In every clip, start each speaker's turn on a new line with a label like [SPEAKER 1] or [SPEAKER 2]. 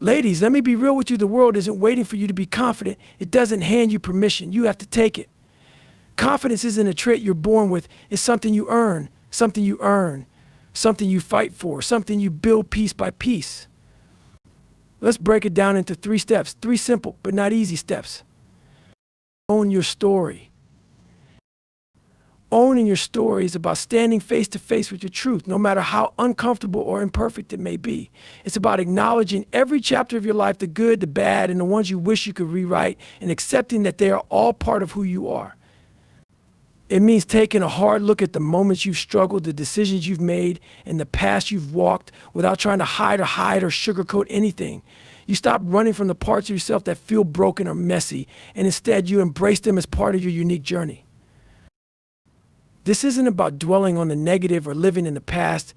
[SPEAKER 1] Ladies, let me be real with you. The world isn't waiting for you to be confident. It doesn't hand you permission. You have to take it. Confidence isn't a trait you're born with. It's something you earn, something you fight for, something you build piece by piece. Let's break it down into 3 steps, 3 simple but not easy steps. Own your story. Owning your story is about standing face to face with your truth, no matter how uncomfortable or imperfect it may be. It's about acknowledging every chapter of your life, the good, the bad, and the ones you wish you could rewrite, and accepting that they are all part of who you are. It means taking a hard look at the moments you've struggled, the decisions you've made, and the path you've walked without trying to hide or sugarcoat anything. You stop running from the parts of yourself that feel broken or messy, and instead you embrace them as part of your unique journey. This isn't about dwelling on the negative or living in the past.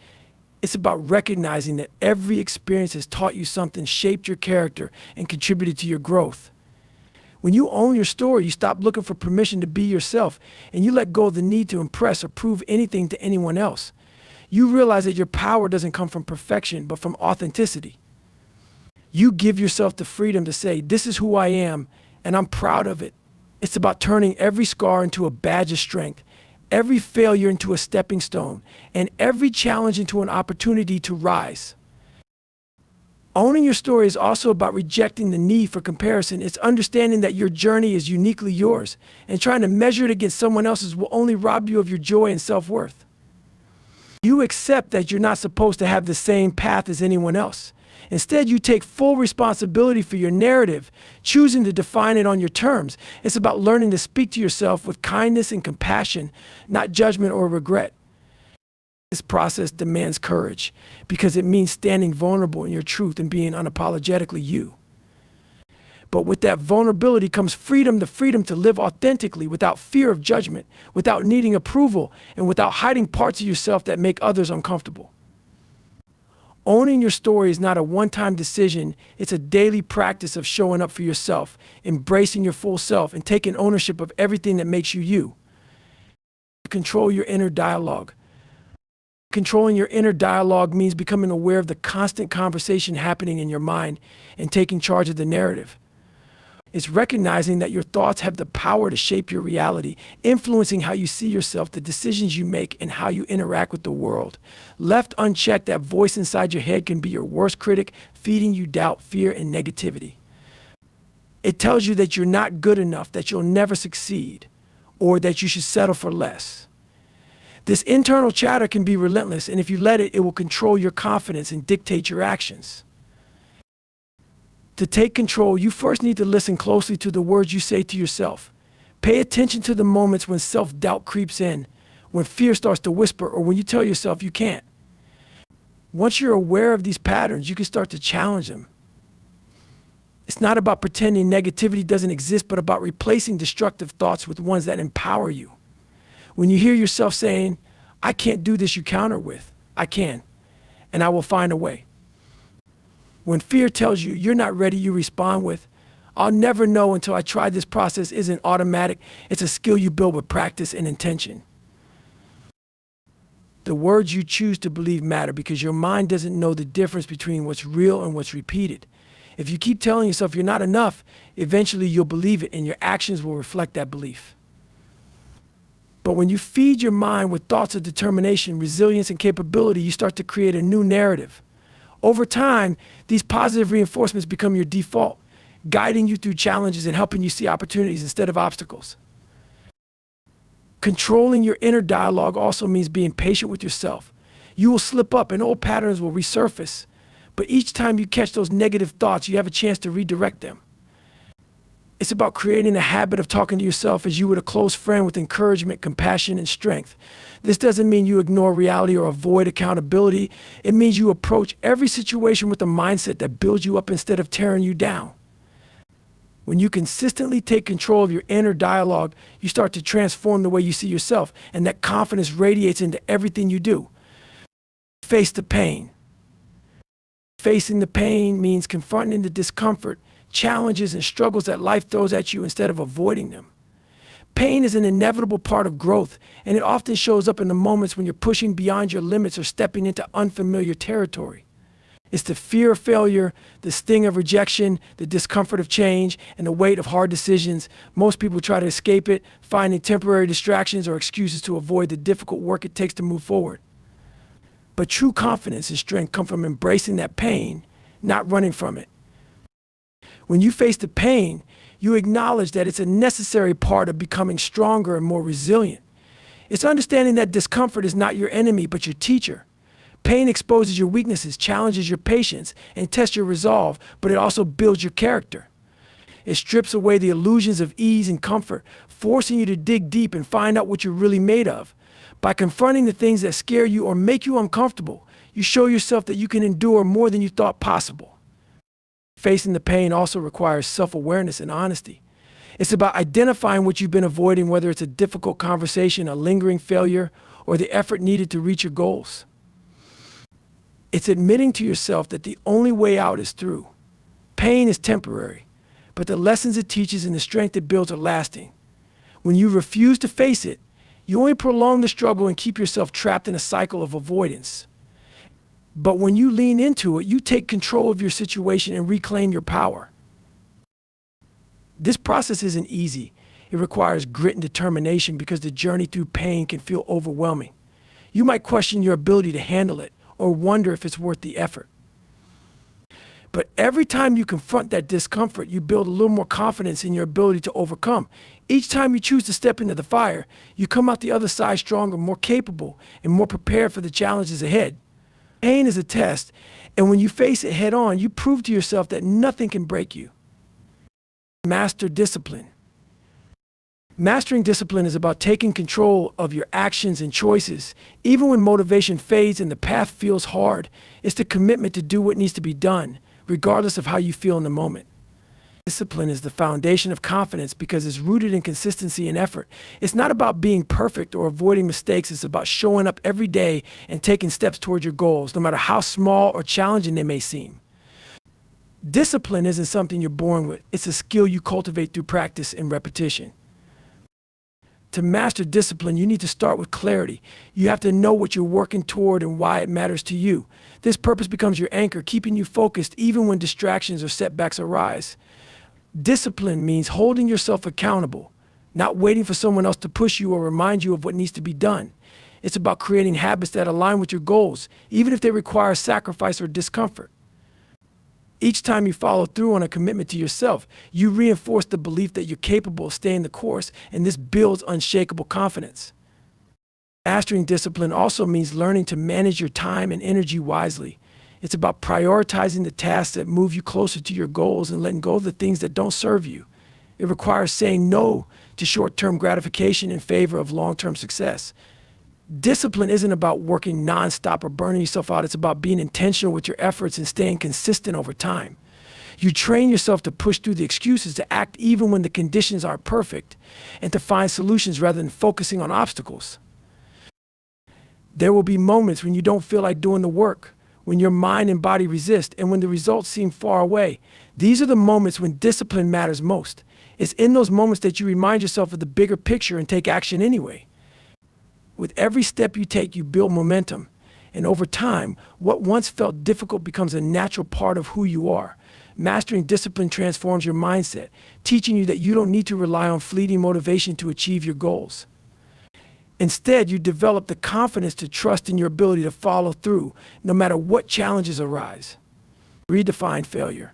[SPEAKER 1] It's about recognizing that every experience has taught you something, shaped your character, and contributed to your growth. When you own your story, you stop looking for permission to be yourself, and you let go of the need to impress or prove anything to anyone else. You realize that your power doesn't come from perfection, but from authenticity. You give yourself the freedom to say, this is who I am, and I'm proud of it. It's about turning every scar into a badge of strength, every failure into a stepping stone, and every challenge into an opportunity to rise. Owning your story is also about rejecting the need for comparison. It's understanding that your journey is uniquely yours, and trying to measure it against someone else's will only rob you of your joy and self-worth. You accept that you're not supposed to have the same path as anyone else. Instead, you take full responsibility for your narrative, choosing to define it on your terms. It's about learning to speak to yourself with kindness and compassion, not judgment or regret. This process demands courage because it means standing vulnerable in your truth and being unapologetically you. But with that vulnerability comes freedom, the freedom to live authentically without fear of judgment, without needing approval, and without hiding parts of yourself that make others uncomfortable. Owning your story is not a one-time decision. It's a daily practice of showing up for yourself, embracing your full self, and taking ownership of everything that makes you you. Control your inner dialogue. Controlling your inner dialogue means becoming aware of the constant conversation happening in your mind and taking charge of the narrative. It's recognizing that your thoughts have the power to shape your reality, influencing how you see yourself, the decisions you make, and how you interact with the world. Left unchecked, that voice inside your head can be your worst critic, feeding you doubt, fear, and negativity. It tells you that you're not good enough, that you'll never succeed, or that you should settle for less. This internal chatter can be relentless, and if you let it, it will control your confidence and dictate your actions. To take control, you first need to listen closely to the words you say to yourself. Pay attention to the moments when self-doubt creeps in, when fear starts to whisper, or when you tell yourself you can't. Once you're aware of these patterns, you can start to challenge them. It's not about pretending negativity doesn't exist, but about replacing destructive thoughts with ones that empower you. When you hear yourself saying, I can't do this, you counter with, I can, and I will find a way. When fear tells you you're not ready, you respond with, I'll never know until I try. This process isn't automatic. It's a skill you build with practice and intention. The words you choose to believe matter because your mind doesn't know the difference between what's real and what's repeated. If you keep telling yourself you're not enough, eventually you'll believe it and your actions will reflect that belief. But when you feed your mind with thoughts of determination, resilience, and capability, you start to create a new narrative. Over time, these positive reinforcements become your default, guiding you through challenges and helping you see opportunities instead of obstacles. Controlling your inner dialogue also means being patient with yourself. You will slip up and old patterns will resurface, but each time you catch those negative thoughts, you have a chance to redirect them. It's about creating a habit of talking to yourself as you would a close friend with encouragement, compassion, and strength. This doesn't mean you ignore reality or avoid accountability. It means you approach every situation with a mindset that builds you up instead of tearing you down. When you consistently take control of your inner dialogue, you start to transform the way you see yourself, and that confidence radiates into everything you do. Face the pain. Facing the pain means confronting the discomfort, challenges, and struggles that life throws at you instead of avoiding them. Pain is an inevitable part of growth, and it often shows up in the moments when you're pushing beyond your limits or stepping into unfamiliar territory. It's the fear of failure, the sting of rejection, the discomfort of change, and the weight of hard decisions. Most people try to escape it, finding temporary distractions or excuses to avoid the difficult work it takes to move forward. But true confidence and strength come from embracing that pain, not running from it. When you face the pain, you acknowledge that it's a necessary part of becoming stronger and more resilient. It's understanding that discomfort is not your enemy, but your teacher. Pain exposes your weaknesses, challenges your patience, and tests your resolve, but it also builds your character. It strips away the illusions of ease and comfort, forcing you to dig deep and find out what you're really made of. By confronting the things that scare you or make you uncomfortable, you show yourself that you can endure more than you thought possible. Facing the pain also requires self-awareness and honesty. It's about identifying what you've been avoiding, whether it's a difficult conversation, a lingering failure, or the effort needed to reach your goals. It's admitting to yourself that the only way out is through. Pain is temporary, but the lessons it teaches and the strength it builds are lasting. When you refuse to face it, you only prolong the struggle and keep yourself trapped in a cycle of avoidance. But when you lean into it, you take control of your situation and reclaim your power. This process isn't easy. It requires grit and determination because the journey through pain can feel overwhelming. You might question your ability to handle it or wonder if it's worth the effort. But every time you confront that discomfort, you build a little more confidence in your ability to overcome. Each time you choose to step into the fire, you come out the other side stronger, more capable, and more prepared for the challenges ahead. Pain is a test, and when you face it head on, you prove to yourself that nothing can break you. Master discipline. Mastering discipline is about taking control of your actions and choices. Even when motivation fades and the path feels hard, it's the commitment to do what needs to be done, regardless of how you feel in the moment. Discipline is the foundation of confidence because it's rooted in consistency and effort. It's not about being perfect or avoiding mistakes. It's about showing up every day and taking steps towards your goals, no matter how small or challenging they may seem. Discipline isn't something you're born with. It's a skill you cultivate through practice and repetition. To master discipline, you need to start with clarity. You have to know what you're working toward and why it matters to you. This purpose becomes your anchor, keeping you focused even when distractions or setbacks arise. Discipline means holding yourself accountable, not waiting for someone else to push you or remind you of what needs to be done. It's about creating habits that align with your goals, even if they require sacrifice or discomfort. Each time you follow through on a commitment to yourself, you reinforce the belief that you're capable of staying the course, and this builds unshakable confidence. Mastering discipline also means learning to manage your time and energy wisely. It's about prioritizing the tasks that move you closer to your goals and letting go of the things that don't serve you. It requires saying no to short-term gratification in favor of long-term success. Discipline isn't about working nonstop or burning yourself out. It's about being intentional with your efforts and staying consistent over time. You train yourself to push through the excuses, to act even when the conditions aren't perfect, and to find solutions rather than focusing on obstacles. There will be moments when you don't feel like doing the work, when your mind and body resist, and when the results seem far away. These are the moments when discipline matters most. It's in those moments that you remind yourself of the bigger picture and take action anyway. With every step you take, you build momentum. And over time, what once felt difficult becomes a natural part of who you are. Mastering discipline transforms your mindset, teaching you that you don't need to rely on fleeting motivation to achieve your goals. Instead, you develop the confidence to trust in your ability to follow through, no matter what challenges arise. Redefine failure.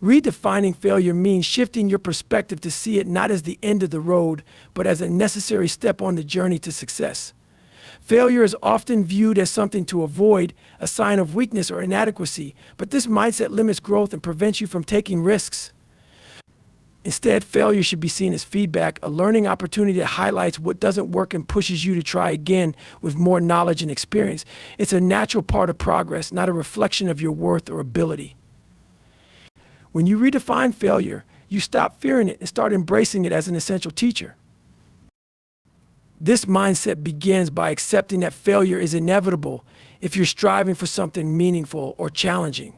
[SPEAKER 1] Redefining failure means shifting your perspective to see it not as the end of the road, but as a necessary step on the journey to success. Failure is often viewed as something to avoid, a sign of weakness or inadequacy, but this mindset limits growth and prevents you from taking risks. Instead, failure should be seen as feedback, a learning opportunity that highlights what doesn't work and pushes you to try again with more knowledge and experience. It's a natural part of progress, not a reflection of your worth or ability. When you redefine failure, you stop fearing it and start embracing it as an essential teacher. This mindset begins by accepting that failure is inevitable if you're striving for something meaningful or challenging.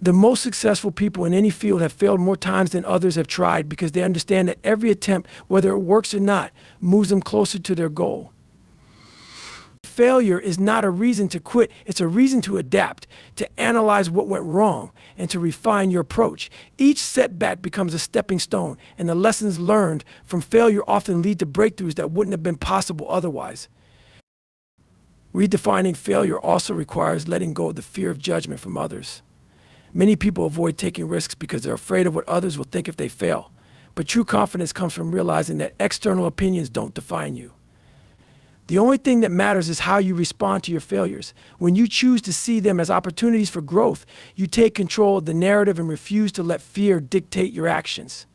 [SPEAKER 1] The most successful people in any field have failed more times than others have tried because they understand that every attempt, whether it works or not, moves them closer to their goal. failure is not a reason to quit, it's a reason to adapt, to analyze what went wrong, and to refine your approach. Each setback becomes a stepping stone, and the lessons learned from failure often lead to breakthroughs that wouldn't have been possible otherwise. Redefining failure also requires letting go of the fear of judgment from others. Many people avoid taking risks because they're afraid of what others will think if they fail. But true confidence comes from realizing that external opinions don't define you. The only thing that matters is how you respond to your failures. When you choose to see them as opportunities for growth, you take control of the narrative and refuse to let fear dictate your actions.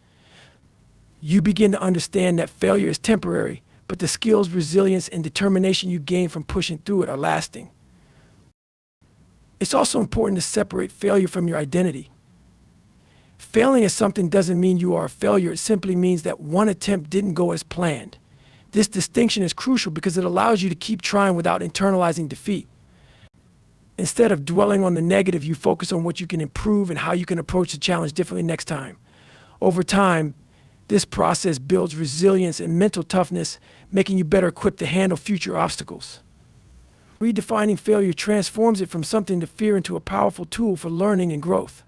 [SPEAKER 1] You begin to understand that failure is temporary, but the skills, resilience, and determination you gain from pushing through it are lasting. It's also important to separate failure from your identity. Failing at something doesn't mean you are a failure. It simply means that one attempt didn't go as planned. This distinction is crucial because it allows you to keep trying without internalizing defeat. Instead of dwelling on the negative, you focus on what you can improve and how you can approach the challenge differently next time. Over time, this process builds resilience and mental toughness, making you better equipped to handle future obstacles. Redefining failure transforms it from something to fear into a powerful tool for learning and growth.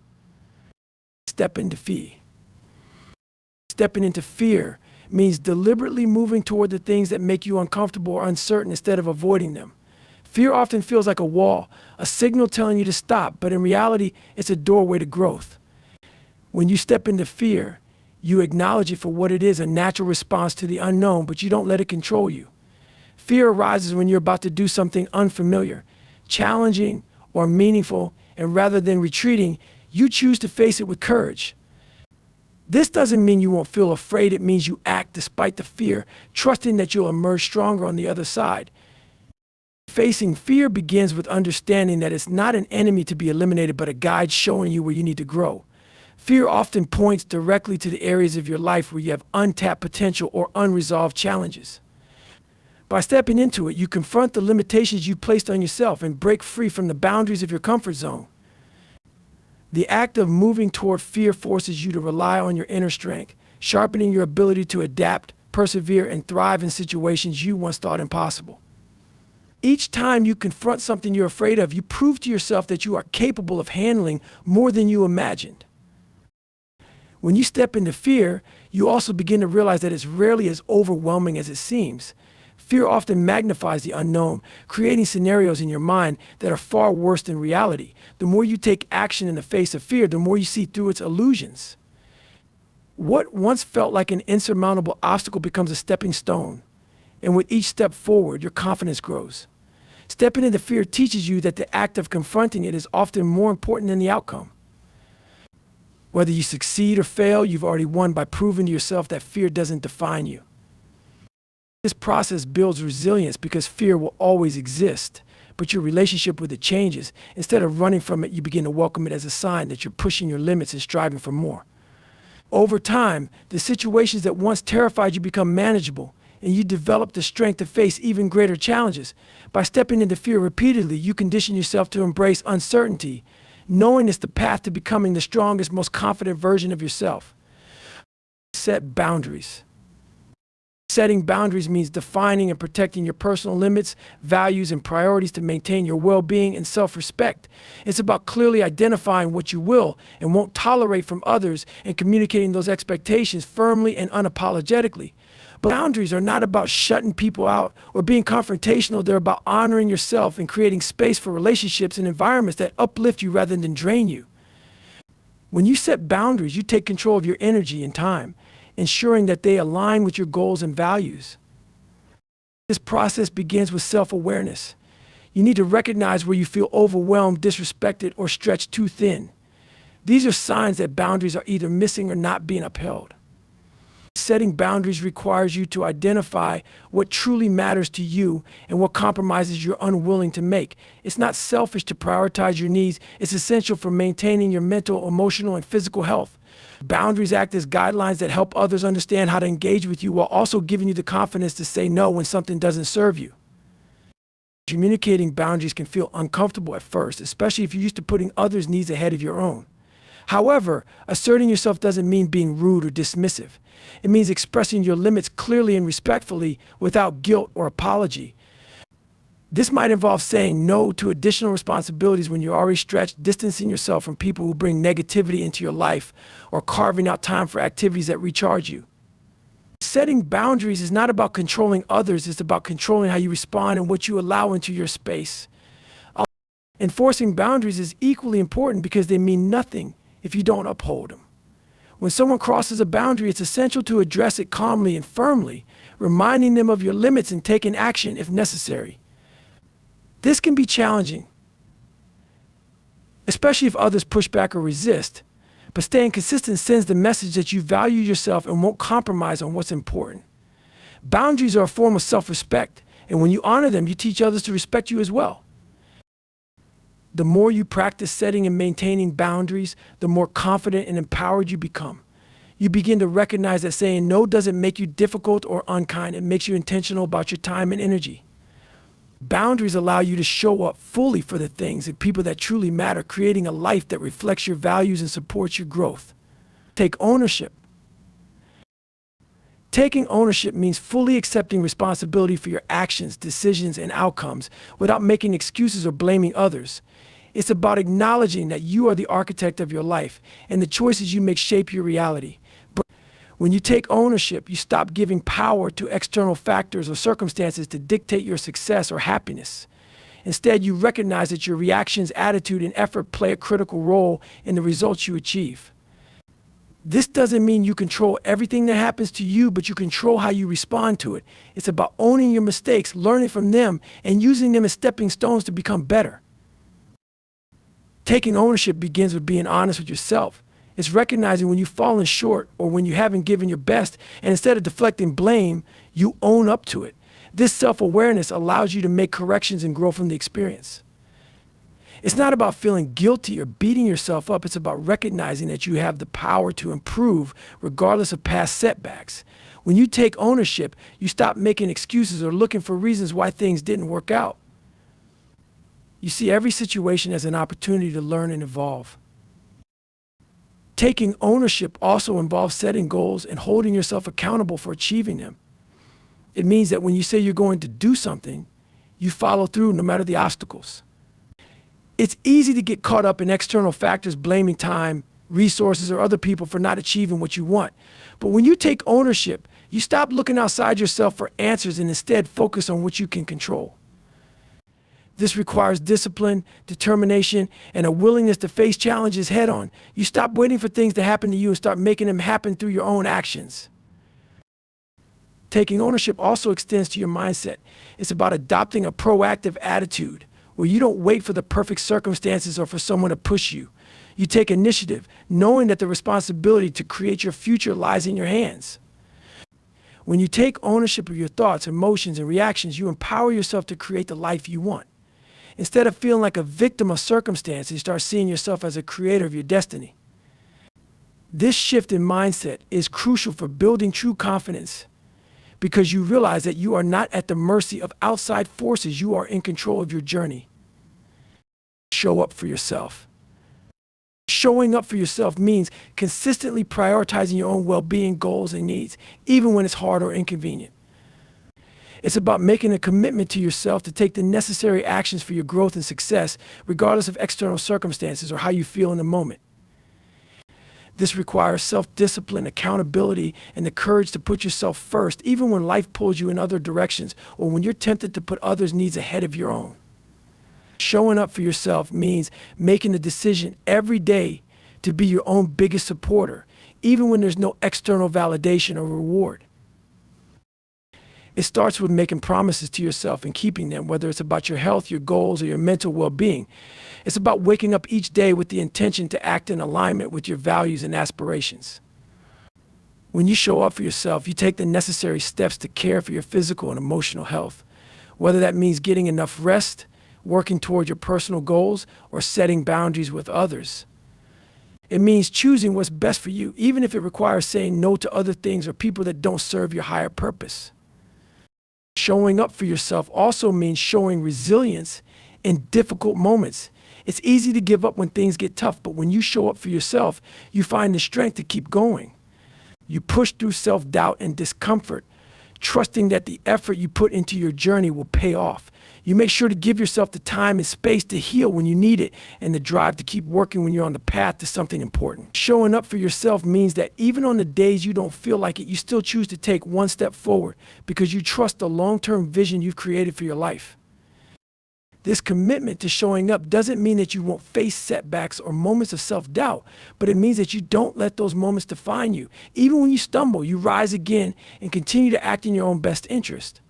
[SPEAKER 1] Step into fear. Stepping into fear means deliberately moving toward the things that make you uncomfortable or uncertain instead of avoiding them. Fear often feels like a wall, a signal telling you to stop, but in reality, it's a doorway to growth. When you step into fear, you acknowledge it for what it is, a natural response to the unknown, but you don't let it control you. Fear arises when you're about to do something unfamiliar, challenging, or meaningful, and rather than retreating, you choose to face it with courage. This doesn't mean you won't feel afraid. It means you act despite the fear, trusting that you'll emerge stronger on the other side. Facing fear begins with understanding that it's not an enemy to be eliminated, but a guide showing you where you need to grow. Fear often points directly to the areas of your life where you have untapped potential or unresolved challenges. By stepping into it, you confront the limitations you placed on yourself and break free from the boundaries of your comfort zone. The act of moving toward fear forces you to rely on your inner strength, sharpening your ability to adapt, persevere, and thrive in situations you once thought impossible. Each time you confront something you're afraid of, you prove to yourself that you are capable of handling more than you imagined. When you step into fear, you also begin to realize that it's rarely as overwhelming as it seems. Fear often magnifies the unknown, creating scenarios in your mind that are far worse than reality. The more you take action in the face of fear, the more you see through its illusions. What once felt like an insurmountable obstacle becomes a stepping stone. And with each step forward, your confidence grows. Stepping into fear teaches you that the act of confronting it is often more important than the outcome. Whether you succeed or fail, you've already won by proving to yourself that fear doesn't define you. This process builds resilience because fear will always exist, but your relationship with it changes. Instead of running from it, you begin to welcome it as a sign that you're pushing your limits and striving for more. Over time, the situations that once terrified you become manageable, and you develop the strength to face even greater challenges. By stepping into fear repeatedly, you condition yourself to embrace uncertainty, knowing it's the path to becoming the strongest, most confident version of yourself. Set boundaries. Setting boundaries means defining and protecting your personal limits, values, and priorities to maintain your well-being and self-respect. It's about clearly identifying what you will and won't tolerate from others and communicating those expectations firmly and unapologetically. But boundaries are not about shutting people out or being confrontational. They're about honoring yourself and creating space for relationships and environments that uplift you rather than drain you. When you set boundaries, you take control of your energy and time, ensuring that they align with your goals and values. This process begins with self-awareness. You need to recognize where you feel overwhelmed, disrespected, or stretched too thin. These are signs that boundaries are either missing or not being upheld. Setting boundaries requires you to identify what truly matters to you and what compromises you're unwilling to make. It's not selfish to prioritize your needs. It's essential for maintaining your mental, emotional, and physical health. Boundaries act as guidelines that help others understand how to engage with you while also giving you the confidence to say no when something doesn't serve you. Communicating boundaries can feel uncomfortable at first, especially if you're used to putting others' needs ahead of your own. However, asserting yourself doesn't mean being rude or dismissive. It means expressing your limits clearly and respectfully without guilt or apology. This might involve saying no to additional responsibilities when you're already stretched, distancing yourself from people who bring negativity into your life, or carving out time for activities that recharge you. Setting boundaries is not about controlling others, it's about controlling how you respond and what you allow into your space. Enforcing boundaries is equally important because they mean nothing if you don't uphold them. When someone crosses a boundary, it's essential to address it calmly and firmly, reminding them of your limits and taking action if necessary. This can be challenging, especially if others push back or resist, but staying consistent sends the message that you value yourself and won't compromise on what's important. Boundaries are a form of self-respect, and when you honor them, you teach others to respect you as well. The more you practice setting and maintaining boundaries, the more confident and empowered you become. You begin to recognize that saying no doesn't make you difficult or unkind. It makes you intentional about your time and energy. Boundaries allow you to show up fully for the things and people that truly matter, creating a life that reflects your values and supports your growth. Take ownership. Taking ownership means fully accepting responsibility for your actions, decisions, and outcomes without making excuses or blaming others. It's about acknowledging that you are the architect of your life and the choices you make shape your reality. But when you take ownership, you stop giving power to external factors or circumstances to dictate your success or happiness. Instead, you recognize that your reactions, attitude, and effort play a critical role in the results you achieve. This doesn't mean you control everything that happens to you, but you control how you respond to it. It's about owning your mistakes, learning from them, and using them as stepping stones to become better. Taking ownership begins with being honest with yourself. It's recognizing when you've fallen short or when you haven't given your best, and instead of deflecting blame, you own up to it. This self-awareness allows you to make corrections and grow from the experience. It's not about feeling guilty or beating yourself up. It's about recognizing that you have the power to improve regardless of past setbacks. When you take ownership, you stop making excuses or looking for reasons why things didn't work out. You see every situation as an opportunity to learn and evolve. Taking ownership also involves setting goals and holding yourself accountable for achieving them. It means that when you say you're going to do something, you follow through no matter the obstacles. It's easy to get caught up in external factors, blaming time, resources, or other people for not achieving what you want. But when you take ownership, you stop looking outside yourself for answers and instead focus on what you can control. This requires discipline, determination, and a willingness to face challenges head on. You stop waiting for things to happen to you and start making them happen through your own actions. Taking ownership also extends to your mindset. It's about adopting a proactive attitude where you don't wait for the perfect circumstances or for someone to push you. You take initiative, knowing that the responsibility to create your future lies in your hands. When you take ownership of your thoughts, emotions, and reactions, you empower yourself to create the life you want. Instead of feeling like a victim of circumstances, you start seeing yourself as a creator of your destiny. This shift in mindset is crucial for building true confidence because you realize that you are not at the mercy of outside forces. You are in control of your journey. Show up for yourself. Showing up for yourself means consistently prioritizing your own well-being, goals, and needs, even when it's hard or inconvenient. It's about making a commitment to yourself to take the necessary actions for your growth and success, regardless of external circumstances or how you feel in the moment. This requires self-discipline, accountability, and the courage to put yourself first, even when life pulls you in other directions or when you're tempted to put others' needs ahead of your own. Showing up for yourself means making a decision every day to be your own biggest supporter, even when there's no external validation or reward. It starts with making promises to yourself and keeping them, whether it's about your health, your goals, or your mental well-being. It's about waking up each day with the intention to act in alignment with your values and aspirations. When you show up for yourself, you take the necessary steps to care for your physical and emotional health, whether that means getting enough rest, working toward your personal goals, or setting boundaries with others. It means choosing what's best for you, even if it requires saying no to other things or people that don't serve your higher purpose. Showing up for yourself also means showing resilience in difficult moments. It's easy to give up when things get tough, but when you show up for yourself, you find the strength to keep going. You push through self-doubt and discomfort, trusting that the effort you put into your journey will pay off. You make sure to give yourself the time and space to heal when you need it and the drive to keep working when you're on the path to something important. Showing up for yourself means that even on the days you don't feel like it, you still choose to take one step forward because you trust the long-term vision you've created for your life. This commitment to showing up doesn't mean that you won't face setbacks or moments of self-doubt, but it means that you don't let those moments define you. Even when you stumble, you rise again and continue to act in your own best interest.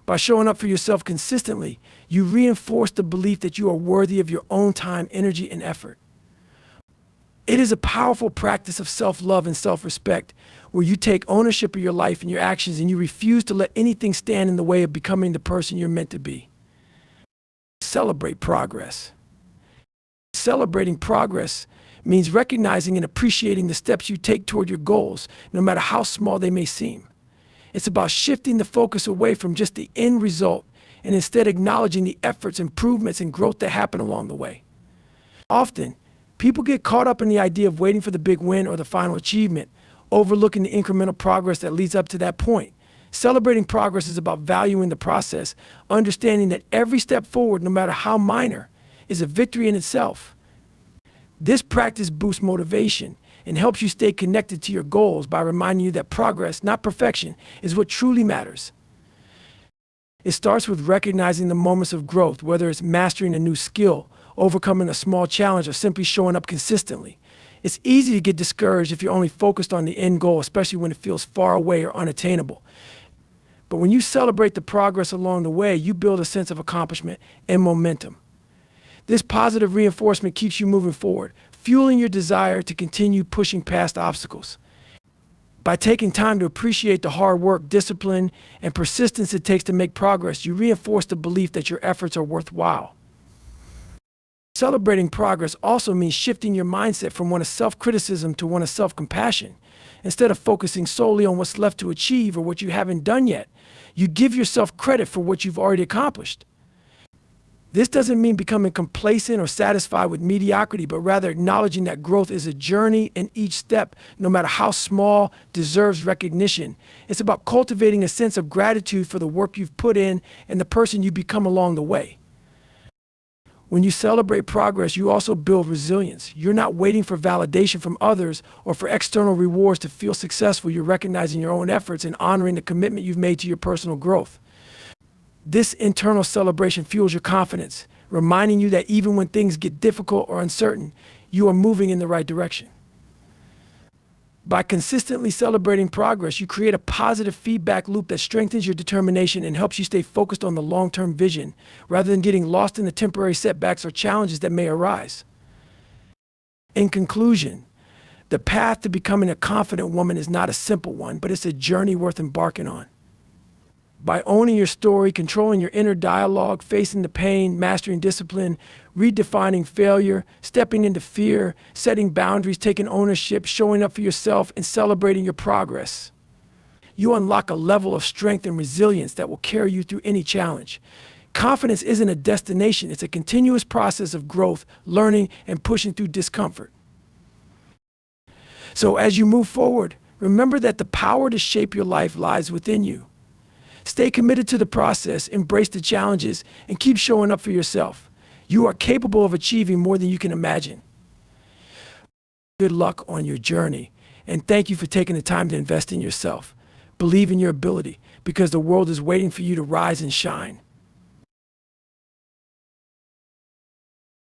[SPEAKER 1] By showing up for yourself consistently, you reinforce the belief that you are worthy of your own time, energy, and effort. It is a powerful practice of self-love and self-respect where you take ownership of your life and your actions and you refuse to let anything stand in the way of becoming the person you're meant to be. Celebrate progress. Celebrating progress means recognizing and appreciating the steps you take toward your goals, no matter how small they may seem. It's about shifting the focus away from just the end result and instead acknowledging the efforts, improvements, and growth that happen along the way. Often, people get caught up in the idea of waiting for the big win or the final achievement, overlooking the incremental progress that leads up to that point. Celebrating progress is about valuing the process, understanding that every step forward, no matter how minor, is a victory in itself. This practice boosts motivation and helps you stay connected to your goals by reminding you that progress, not perfection, is what truly matters. It starts with recognizing the moments of growth, whether it's mastering a new skill, overcoming a small challenge, or simply showing up consistently. It's easy to get discouraged if you're only focused on the end goal, especially when it feels far away or unattainable. But when you celebrate the progress along the way, you build a sense of accomplishment and momentum. This positive reinforcement keeps you moving forward, fueling your desire to continue pushing past obstacles. By taking time to appreciate the hard work, discipline, and persistence it takes to make progress, you reinforce the belief that your efforts are worthwhile. Celebrating progress also means shifting your mindset from one of self-criticism to one of self-compassion. Instead of focusing solely on what's left to achieve or what you haven't done yet, you give yourself credit for what you've already accomplished. This doesn't mean becoming complacent or satisfied with mediocrity, but rather acknowledging that growth is a journey and each step, no matter how small, deserves recognition. It's about cultivating a sense of gratitude for the work you've put in and the person you become along the way. When you celebrate progress, you also build resilience. You're not waiting for validation from others or for external rewards to feel successful. You're recognizing your own efforts and honoring the commitment you've made to your personal growth. This internal celebration fuels your confidence, reminding you that even when things get difficult or uncertain, you are moving in the right direction. By consistently celebrating progress, you create a positive feedback loop that strengthens your determination and helps you stay focused on the long-term vision, rather than getting lost in the temporary setbacks or challenges that may arise. In conclusion, the path to becoming a confident woman is not a simple one, but it's a journey worth embarking on. By owning your story, controlling your inner dialogue, facing the pain, mastering discipline, redefining failure, stepping into fear, setting boundaries, taking ownership, showing up for yourself, and celebrating your progress, you unlock a level of strength and resilience that will carry you through any challenge. Confidence isn't a destination, it's a continuous process of growth, learning, and pushing through discomfort. So as you move forward, remember that the power to shape your life lies within you. Stay committed to the process, embrace the challenges, and keep showing up for yourself. You are capable of achieving more than you can imagine. Good luck on your journey, and thank you for taking the time to invest in yourself. Believe in your ability, because the world is waiting for you to rise and shine.